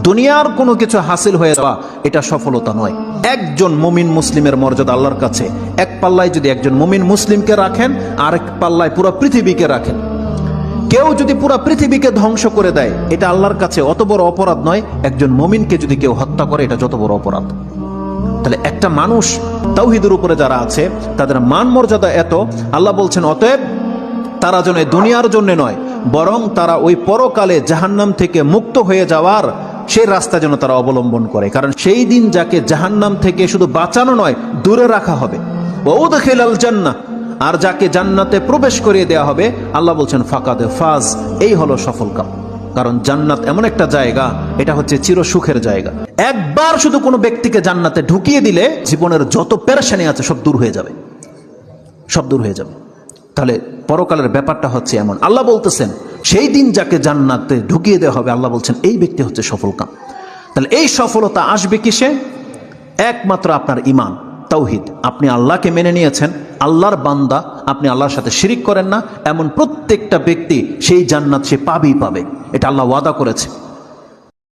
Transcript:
দুনিয়ার কোনো কিছু হাসিল হয়ে যাওয়া এটা সফলতা নয়। একজন মুমিন মুসলিমের মর্যাদা আল্লাহর কাছে এক পাল্লায় যদি একজন মুমিন মুসলিমকে রাখেন, আরেক পাল্লায় পুরো পৃথিবীকে রাখেন। কেউ যদি পুরো পৃথিবীকে ধ্বংস করে দেয়, এটা আল্লাহর কাছে অত বড় অপরাধ নয়। একজন মুমিনকে যদি কেউ হত্যা করে, এটা যত বড় অপরাধ। তাহলে একটা মানুষ তাওহীদের উপরে যারা আছে তাদের মান মর্যাদা এত, আল্লাহ বলছেন অতএব তারা যেন দুনিয়ার জন্য নয়, বরং তারা ওই পরকালে জাহান্নাম থেকে মুক্ত হয়ে যাওয়ার সেই রাস্তা যেন তারা অবলম্বন করে। কারণ সেই দিন যাকে জাহান্নাম থেকে শুধু বাঁচানো নয়, দূরে রাখা হবে। ওয়াউদখিলাল জান্নাহ, আর যাকে জান্নাতে প্রবেশ করিয়ে দেওয়া হবে, আল্লাহ বলছেন ফাকাদ ফাজ, এই হলো সফল কাম। কারণ জান্নাত এমন একটা জায়গা, এটা হচ্ছে চির সুখের জায়গা। একবার শুধু কোনো ব্যক্তিকে জান্নাতে ঢুকিয়ে দিলে জীবনের যত পেরেশানি আছে সব দূর হয়ে যাবে, সব দূর হয়ে যাবে। তাহলে পরকালের ব্যাপারটা হচ্ছে এমন। আল্লাহ বলতেছেন সেই দিন যাকে জান্নাতে ঢুকিয়ে দেওয়া হবে, আল্লাহ বলছেন এই ব্যক্তি হচ্ছে সফল কাম। তাহলে এই সফলতা আসবে কিসে? একমাত্র আপনার ঈমান, তাওহীদ। আপনি আল্লাহকে মেনে নিয়েছেন, আল্লাহর বান্দা, আপনি আল্লাহর সাথে শিরিক করেন না, এমন প্রত্যেকটা ব্যক্তি সেই জান্নাত সে পাবেই পাবে। এটা আল্লাহ ওয়াদা করেছে।